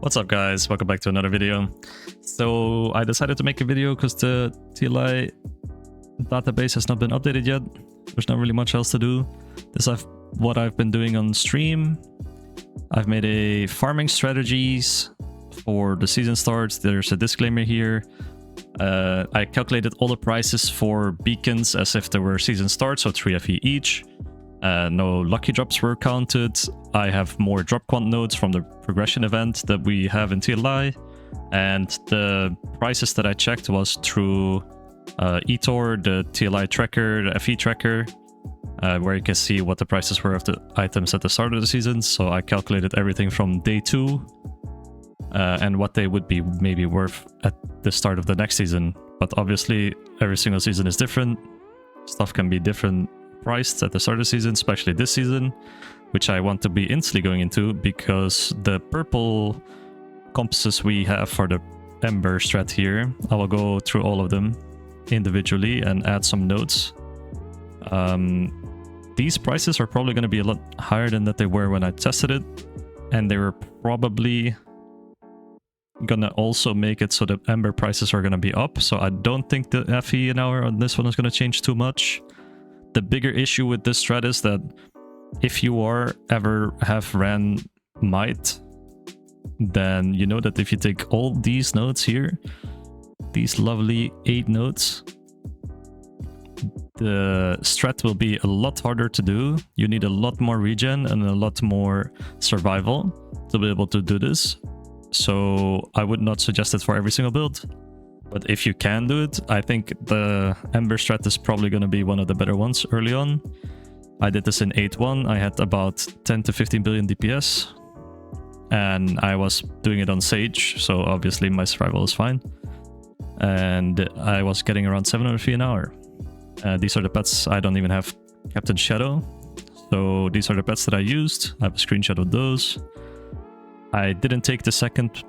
What's up guys, welcome back to another video. So I decided to make a video because the TLI database has not been updated yet. There's not really much else to do. This is what I've been doing on stream. I've made a farming strategies for the season starts. There's a disclaimer here. I calculated all the prices for beacons as if they were season starts, so 3 FE each. No lucky drops were counted. I have more drop quant nodes from the progression event that we have in TLI, and the prices that I checked was through eTor, the TLI tracker, the FE tracker, where you can see what the prices were of the items at the start of the season. So I calculated everything from day 2 and what they would be maybe worth at the start of the next season. But obviously every single season is different. Stuff can be different priced at the start of the season, especially this season, which I want to be instantly going into because the purple compasses we have for the Ember strat here, I will go through all of them individually and add some notes. These prices are probably going to be a lot higher than that they were when I tested it, and they were probably gonna also make it so the Ember prices are gonna be up, so I don't think the FE an hour on this one is gonna change too much. The bigger issue with this strat is that if you ever have ran Might, then you know that if you take all these nodes here, these lovely 8 nodes, the strat will be a lot harder to do. You need a lot more regen and a lot more survival to be able to do this. So I would not suggest it for every single build. But if you can do it, I think the Ember strat is probably going to be one of the better ones early on. I did this in 8.1. I had about 10 to 15 billion DPS. And I was doing it on Sage, so obviously my survival is fine. And I was getting around 700 fee an hour. These are the pets. I don't even have Captain Shadow. So these are the pets that I used. I have a screenshot of those. I didn't take the second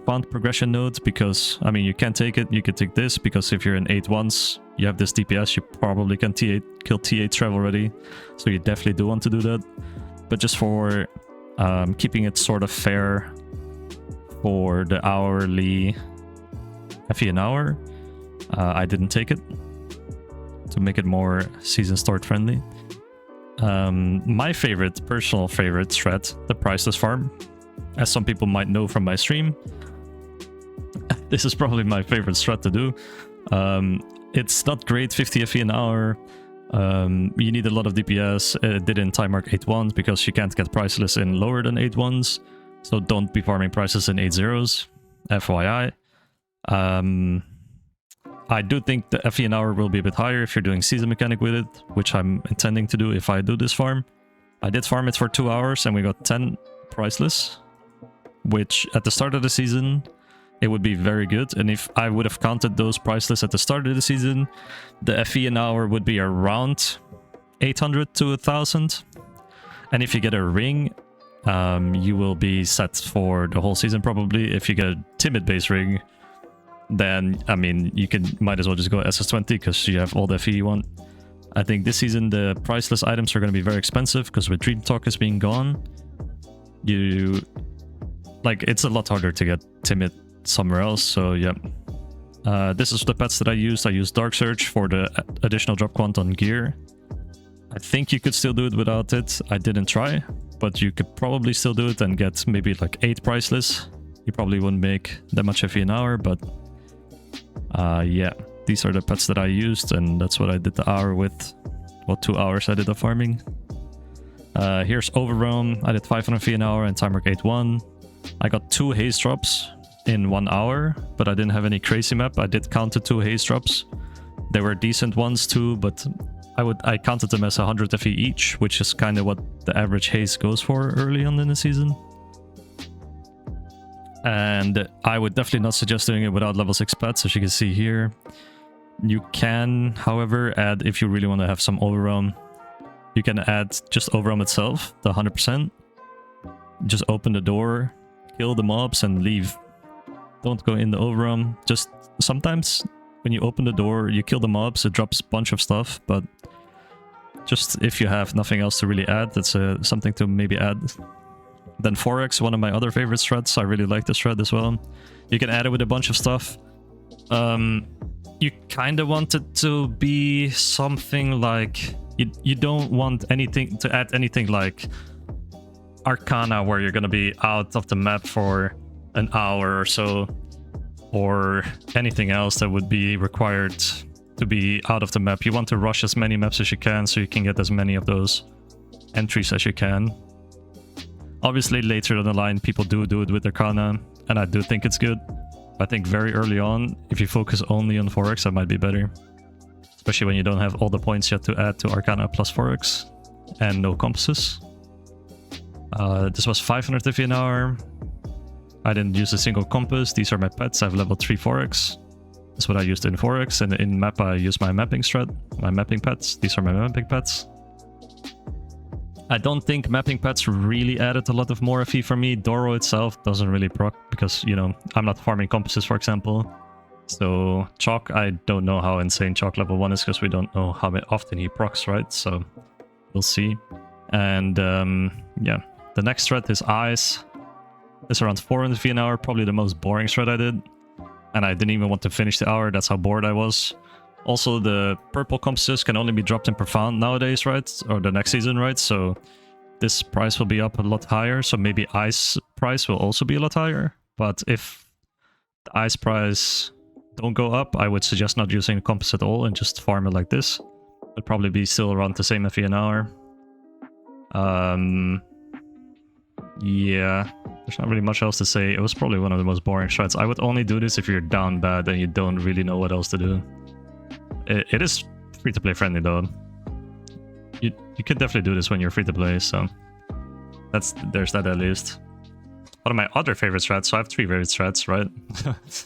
font progression node because, I mean, you can take it, you could take this, because if you're in 8.1s, you have this DPS, you probably can T8, kill T8 Trev already, so you definitely do want to do that. But just for keeping it sort of fair for the hourly FE an hour, I didn't take it to make it more season start friendly. My personal favorite strat, the Priceless Farm, as some people might know from my stream. This is probably my favorite strat to do. It's not great 50 FE an hour. You need a lot of DPS. It did in time mark 8.1s because you can't get Priceless in lower than 8.1s. So don't be farming prices in 8.0s. FYI. I do think the FE an hour will be a bit higher if you're doing season mechanic with it, which I'm intending to do if I do this farm. I did farm it for 2 hours and we got 10 Priceless, which at the start of the season, it would be very good. And if I would have counted those Priceless at the start of the season, the FE an hour would be around 800 to 1000. And if you get a ring, you will be set for the whole season probably. If you get a timid base ring, then, I mean, you might as well just go SS20 because you have all the FE you want. I think this season the Priceless items are going to be very expensive because with Dream Talkers being gone, it's a lot harder to get timid somewhere else. So yeah, this is the pets that I used. I used Dark Surge for the additional drop quant on gear. I think you could still do it without it. I didn't try, but you could probably still do it and get maybe like 8 Priceless. You probably wouldn't make that much FE an hour, but yeah, these are the pets that I used, and that's what I did the hour with. Well, 2 hours I did the farming. Here's Overrealm. I did 500 fee an hour and time mark 8.1. I got 2 haze drops in 1 hour, but I didn't have any crazy map. I did count the 2 haze drops. They were decent ones too, but I counted them as 100 FE each, which is kind of what the average haze goes for early on in the season. And I would definitely not suggest doing it without level 6 pets, as you can see here. You can, however, add, if you really want to have some Overrealm, you can add just Overrealm itself, the 100%. Just open the door, kill the mobs, and leave. Don't go in the Overrealm. Just sometimes when you open the door, you kill the mobs, it drops a bunch of stuff, but just if you have nothing else to really add, that's something to maybe add. Then Vorax, one of my other favorite strats. I really like this strat as well. You can add it with a bunch of stuff. You kind of want it to be something like... You don't want anything to add anything like Arcana, where you're going to be out of the map for an hour or so, or anything else that would be required to be out of the map. You want to rush as many maps as you can so you can get as many of those entries as you can. Obviously, later down the line, people do it with Arcana, and I do think it's good. I think very early on, if you focus only on Vorax, that might be better. Especially when you don't have all the points you have to add to Arcana plus Vorax, and no compasses. This was 500 FE an hour. I didn't use a single compass. These are my pets. I have level 3 Vorax. That's what I used in Vorax, and in map I use my mapping strat, my mapping pets. These are my mapping pets. I don't think mapping pets really added a lot of more FE for me. Doro itself doesn't really proc because, you know, I'm not farming compasses, for example. So Chalk, I don't know how insane Chalk level 1 is because we don't know how often he procs, right? So we'll see. And yeah, the next strat is Eyes. It's around 400 FE an hour, probably the most boring strat I did. And I didn't even want to finish the hour, that's how bored I was. Also, the purple compasses can only be dropped in Profound nowadays, right? Or the next season, right? So this price will be up a lot higher. So maybe Ice price will also be a lot higher. But if the Ice price don't go up, I would suggest not using a compass at all and just farm it like this. It'd probably be still around the same FE an hour. Yeah, there's not really much else to say. It was probably one of the most boring strats. I would only do this if you're down bad and you don't really know what else to do. It is free-to-play friendly though. You can definitely do this when you're free-to-play, so there's that at least. One of my other favorite strats, so I have 3 favorite strats, right?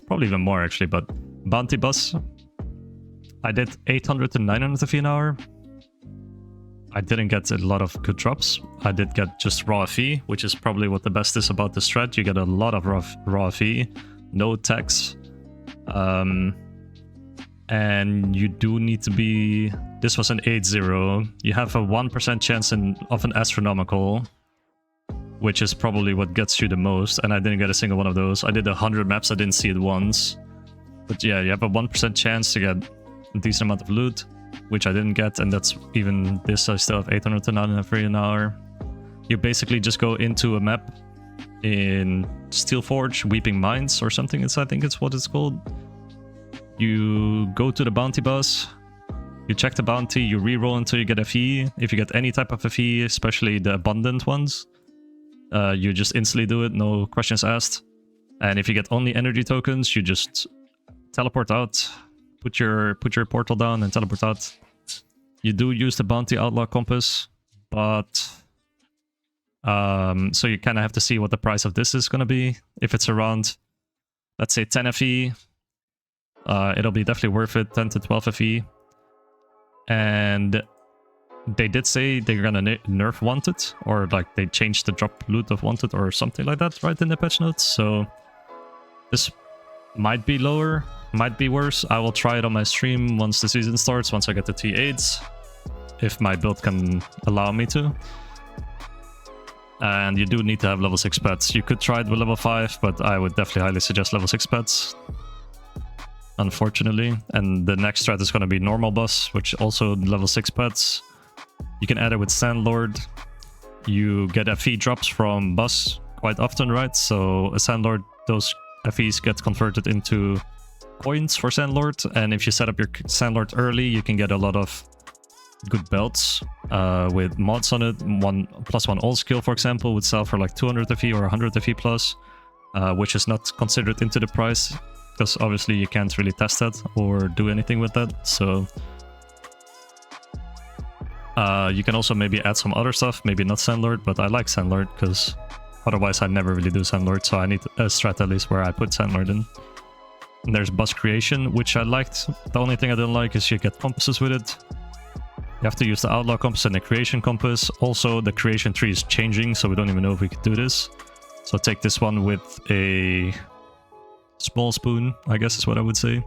Probably even more actually, but Bounty Bus. I did 800 to 900 FE an hour. I didn't get a lot of good drops. I did get just raw FE, which is probably what the best is about the strat. You get a lot of raw FE, no tax. And you do need to be... This was an 8-0. You have a 1% chance of an astronomical, which is probably what gets you the most. And I didn't get a single one of those. I did 100 maps, I didn't see it once. But yeah, you have a 1% chance to get a decent amount of loot, which I didn't get. And that's even this, I still have 800 to 900 FE an hour. You basically just go into a map in Steelforge, Weeping Mines or something. I think it's what it's called. You go to the bounty bus, you check the bounty, you reroll until you get FE. If you get any type of FE, especially the abundant ones, you just instantly do it, no questions asked. And if you get only energy tokens, you just teleport out, put your portal down and teleport out. You do use the bounty outlaw compass, but so you kind of have to see what the price of this is going to be. If it's around, let's say 10 FE, it'll be definitely worth it, 10 to 12 FE. And they did say they're gonna nerf Wanted, or like they changed the drop loot of Wanted or something like that, right, in the patch notes. So this might be lower, might be worse. I will try it on my stream once the season starts, once I get the T8s, if my build can allow me to. And you do need to have level 6 pets. You could try it with level 5, but I would definitely highly suggest level 6 pets, unfortunately. And the next strat is going to be normal bus, which also level 6 pets. You can add it with Sandlord. You get FE drops from bus quite often, right? So a Sandlord, those FEs get converted into coins for Sandlord. And if you set up your Sandlord early, you can get a lot of good belts with mods on it. 1+1 all skill, for example, would sell for like 200 FE or 100 FE plus, which is not considered into the price, because obviously you can't really test that or do anything with that. So you can also maybe add some other stuff, maybe not Sandlord, but I like Sandlord because otherwise I never really do Sandlord, so I need a strat at least where I put Sandlord in. And there's bus creation, which I liked. The only thing I didn't like is you get compasses with it. You have to use the outlaw compass and the creation compass. Also, the creation tree is changing, so we don't even know if we could do this. So take this one with a small spoon, I guess is what I would say.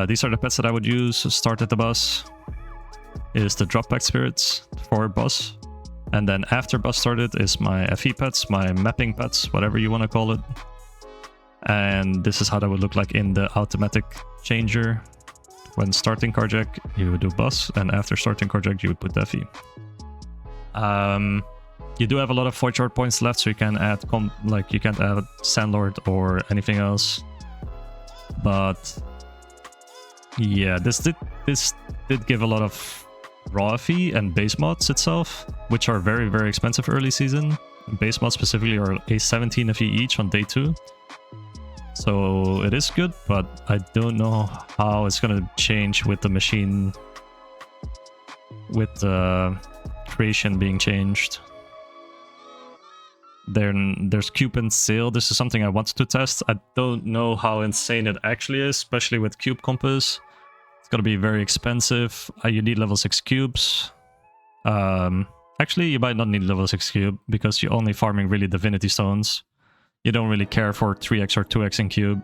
These are the pets that I would use. Start at the bus is the drop back spirits for boss. And then after bus started is my FE pets, my mapping pets, whatever you want to call it. And this is how that would look like in the automatic changer. When starting Carjack, you would do bus, and after starting Carjack, you would put FE. You do have a lot of Void Shard points left, so you can add you can't add Sandlord or anything else. But yeah, this did give a lot of raw FE and base mods itself, which are very, very expensive early season. Base mods specifically are a 17 FE each on day 2. So it is good, but I don't know how it's gonna change with the machine, with the creation being changed. Then there's Cube and Sail. This is something I wanted to test. I don't know how insane it actually is, especially with Cube Compass. It's gonna be very expensive. You need level 6 cubes. Actually, you might not need level 6 cube because you're only farming really Divinity Stones. You don't really care for 3x or 2x in cube.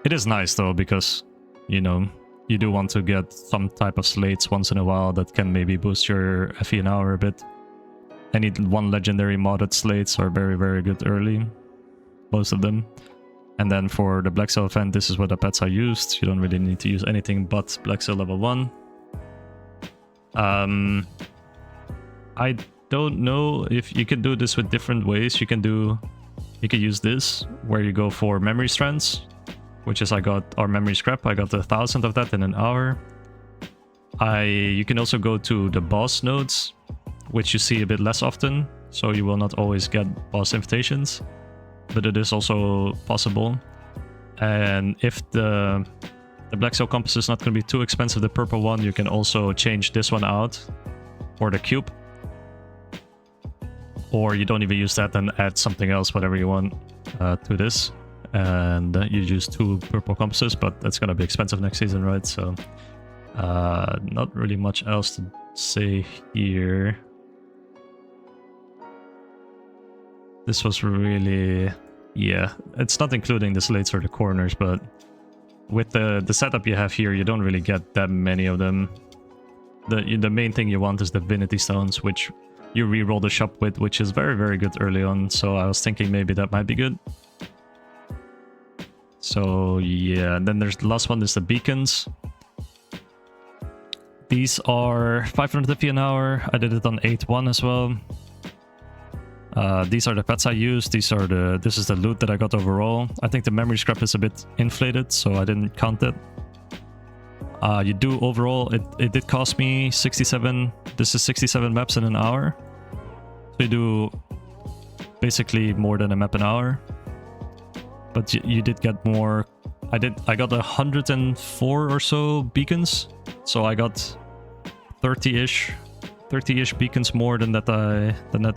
It is nice though, because, you know, you do want to get some type of slates once in a while that can maybe boost your FE an hour a bit. Any one legendary modded slates are very, very good early. Most of them. And then for the Black Sail event, this is what the pets I used. You don't really need to use anything but Black Sail level 1. I don't know if you can do this with different ways. You can use this, where you go for memory strands, which is our memory scrap. I got 1,000 of that in an hour. You can also go to the boss nodes, which you see a bit less often, so you will not always get boss invitations, but it is also possible. And if the Black Sail Compass is not going to be too expensive, the purple one, you can also change this one out, or the cube. Or you don't even use that and add something else, whatever you want, to this. And you use 2 purple compasses, but that's going to be expensive next season, right? So not really much else to say here. This was really... yeah, it's not including the slates or the corners, but with the setup you have here, you don't really get that many of them. The main thing you want is the Divinity Stones, which you reroll the shop with, which is very, very good early on. So I was thinking maybe that might be good. So yeah, and then there's the last one is the beacons. These are 550 an hour. I did it on 8-1 as well. These are the pets I used. This is the loot that I got overall. I think the memory scrap is a bit inflated, so I didn't count it. You do overall, it did cost me 67. This is 67 maps in an hour. So you do basically more than a map an hour. But you did get more. I got 104 or so beacons. So I got 30-ish beacons more than that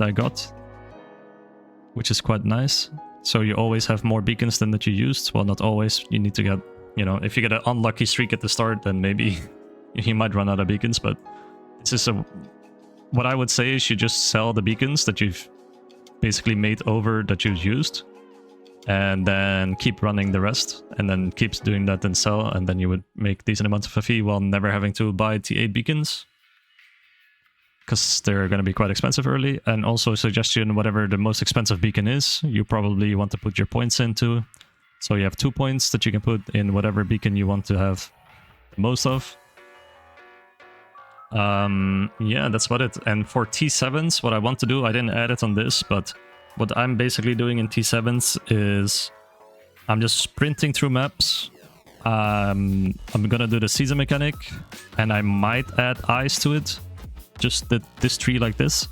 I got, which is quite nice. So you always have more beacons than that you used. Well, not always. You need to get, you know, if you get an unlucky streak at the start, then maybe you might run out of beacons. But this is what I would say is you just sell the beacons that you've basically made over that you've used, and then keep running the rest, and then keeps doing that and sell, and then you would make decent amounts of FE while never having to buy T8 beacons, because they're going to be quite expensive early. And also a suggestion, whatever the most expensive beacon is, you probably want to put your points into. So you have 2 points that you can put in whatever beacon you want to have the most of. Yeah, that's about it. And for T7s, what I want to do, I didn't add it on this, but what I'm basically doing in T7s is I'm just sprinting through maps. I'm gonna do the season mechanic, and I might add eyes to it. Just this tree like this.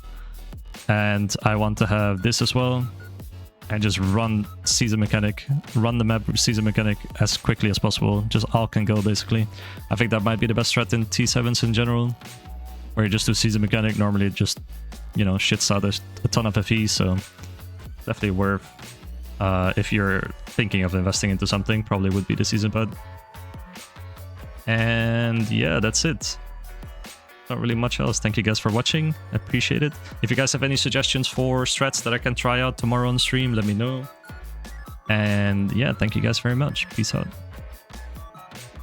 And I want to have this as well. And just run season mechanic, run the map season mechanic as quickly as possible. Just all can go, basically. I think that might be the best strat in T7s in general, where you just do season mechanic. Normally it just, you know, shits out a ton of FE, so definitely worth, if you're thinking of investing into something, probably would be the season pad. And yeah, that's it. Not really much else. Thank you guys for watching. I appreciate it. If you guys have any suggestions for strats that I can try out tomorrow on stream, let me know. And yeah, thank you guys very much. Peace out.